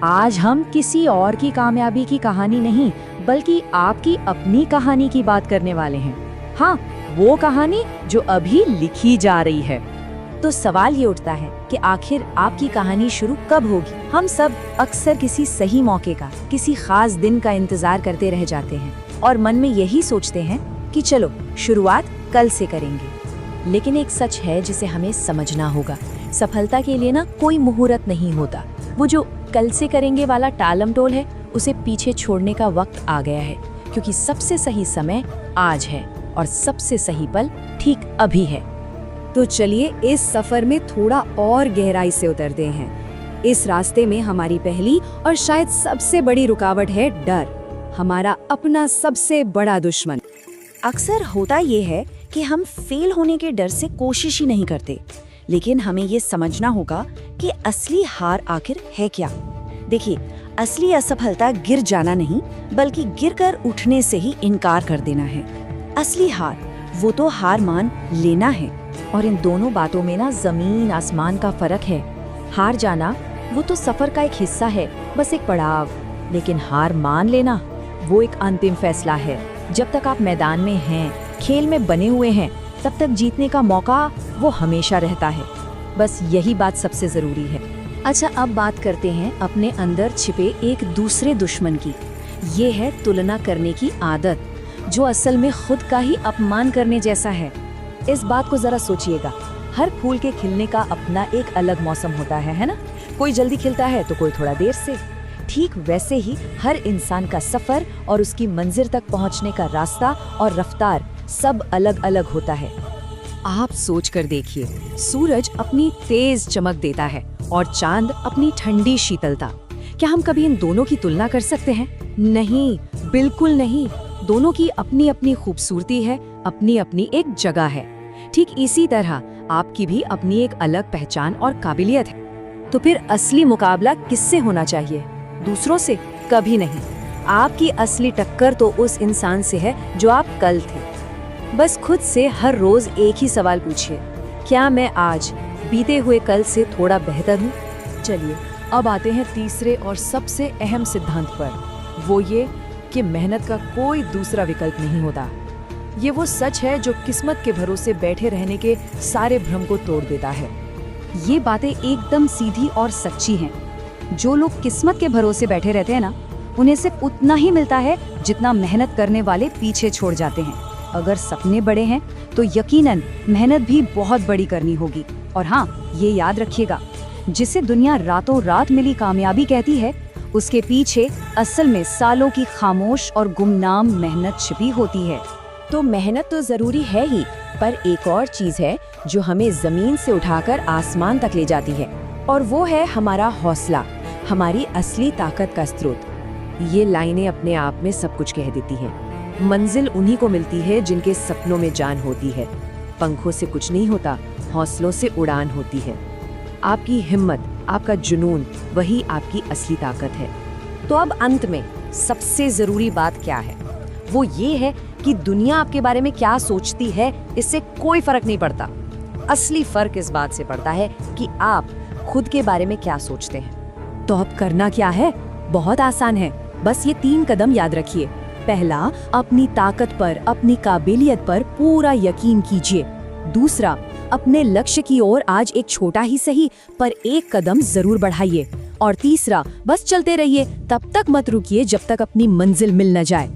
आज हम किसी और की कामयाबी की कहानी नहीं, बल्कि आपकी अपनी कहानी की बात करने वाले हैं। हाँ, वो कहानी जो अभी लिखी जा रही है। तो सवाल ये उठता है कि आखिर आपकी कहानी शुरू कब होगी? हम सब अक्सर किसी सही मौके का, किसी खास दिन का इंतजार करते रह जाते हैं और मन में यही सोचते हैं कि चलो शुरुआत कल से करेंगे। लेकिन एक सच है जिसे हमें समझना होगा। सफलता के लिए ना कोई मुहूर्त नहीं होता। वो जो कल से करेंगे वाला टालमटोल है, उसे पीछे छोड़ने का वक्त आ गया है, क्योंकि सबसे सही समय आज है और सबसे सही पल ठीक अभी है। तो चलिए इस सफर में थोड़ा और गहराई से उतरते हैं। इस रास्ते में हमारी पहली और शायद सबसे बड़ी रुकावट है डर, हमारा अपना सबसे बड़ा दुश्मन। अक्सर होता ये है कि हम फेल होने के डर से कोशिश ही नहीं करते, लेकिन हमें ये समझना होगा कि असली हार आखिर है क्या। देखिए, असली असफलता गिर जाना नहीं, बल्कि गिरकर उठने से ही इनकार कर देना है। असली हार वो तो हार मान लेना है, और इन दोनों बातों में ना जमीन आसमान का फर्क है। हार जाना वो तो सफर का एक हिस्सा है, बस एक पड़ाव, लेकिन हार मान लेना वो एक अंतिम फैसला है। जब तक आप मैदान में हैं, खेल में बने हुए हैं, तब तक जीतने का मौका वो हमेशा रहता है। बस यही बात सबसे जरूरी है। अच्छा, अब बात करते हैं अपने अंदर छिपे एक दूसरे दुश्मन की। ये है तुलना करने की आदत, जो असल में खुद का ही अपमान करने जैसा है। इस बात को जरा सोचिएगा। हर फूल के खिलने का अपना एक अलग मौसम होता है ना? कोई जल्दी खिलता है तो कोई थोड़ा देर से। ठीक वैसे ही हर इंसान का सफर और उसकी मंजिल तक पहुंचने का रास्ता और रफ्तार सब अलग अलग होता है। आप सोच कर देखिए, सूरज अपनी तेज चमक देता है और चांद अपनी ठंडी शीतलता। क्या हम कभी इन दोनों की तुलना कर सकते हैं? नहीं, बिल्कुल नहीं। दोनों की अपनी अपनी खूबसूरती है, अपनी अपनी एक जगह है। ठीक इसी तरह आपकी भी अपनी एक अलग पहचान और काबिलियत है। तो फिर असली मुकाबला किससे होना चाहिए? दूसरों से? कभी नहीं। आपकी असली टक्कर तो उस इंसान से है जो आप कल थे। बस खुद से हर रोज एक ही सवाल पूछिए, क्या मैं आज बीते हुए कल से थोड़ा बेहतर हूँ? चलिए अब आते हैं तीसरे और सबसे अहम सिद्धांत पर। वो ये कि मेहनत का कोई दूसरा विकल्प नहीं होता। ये वो सच है जो किस्मत के भरोसे बैठे रहने के सारे भ्रम को तोड़ देता है। ये बातें एकदम सीधी और सच्ची हैं। जो लोग किस्मत के भरोसे बैठे रहते हैं ना, उन्हें सिर्फ उतना ही मिलता है जितना मेहनत करने वाले पीछे छोड़ जाते हैं। अगर सपने बड़े हैं तो यकीनन मेहनत भी बहुत बड़ी करनी होगी। और हाँ, ये याद रखिएगा, जिसे दुनिया रातों रात मिली कामयाबी कहती है, उसके पीछे असल में सालों की खामोश और गुमनाम मेहनत छिपी होती है। तो मेहनत तो जरूरी है ही, पर एक और चीज है जो हमें जमीन से उठाकर आसमान तक ले जाती है, और वो है हमारा हौसला, हमारी असली ताकत का स्रोत। ये लाइनें अपने आप में सब कुछ कह देती हैं। मंजिल उन्हीं को मिलती है जिनके सपनों में जान होती है। पंखों से कुछ नहीं होता, हौसलों से उड़ान होती है। आपकी हिम्मत, आपका जुनून, वही आपकी असली ताकत है। तो अब अंत में सबसे जरूरी बात क्या है? वो ये है कि दुनिया आपके बारे में क्या सोचती है, इससे कोई फर्क नहीं पड़ता। असली फर्क इस बात से पड़ता है कि आप खुद के बारे में क्या सोचते हैं। तो अब करना क्या है? बहुत आसान है। बस ये 3 कदम याद रखिए। पहला, अपनी ताकत पर, अपनी काबिलियत पर पूरा यकीन कीजिए। दूसरा, अपने लक्ष्य की ओर आज एक छोटा ही सही पर एक कदम जरूर बढ़ाइए। और तीसरा, बस चलते रहिए, तब तक मत रुकिए जब तक अपनी मंजिल मिल न जाए।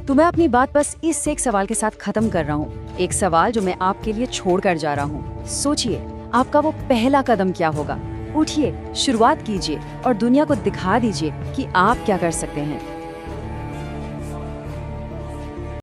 तो मैं अपनी बात बस इस एक सवाल के साथ खत्म कर रहा हूँ। एक सवाल जो मैं आपके लिए छोड़ कर जा रहा हूँ। सोचिए, आपका वो पहला कदम क्या होगा? उठिए, शुरुआत कीजिए और दुनिया को दिखा दीजिए कि आप क्या कर सकते हैं।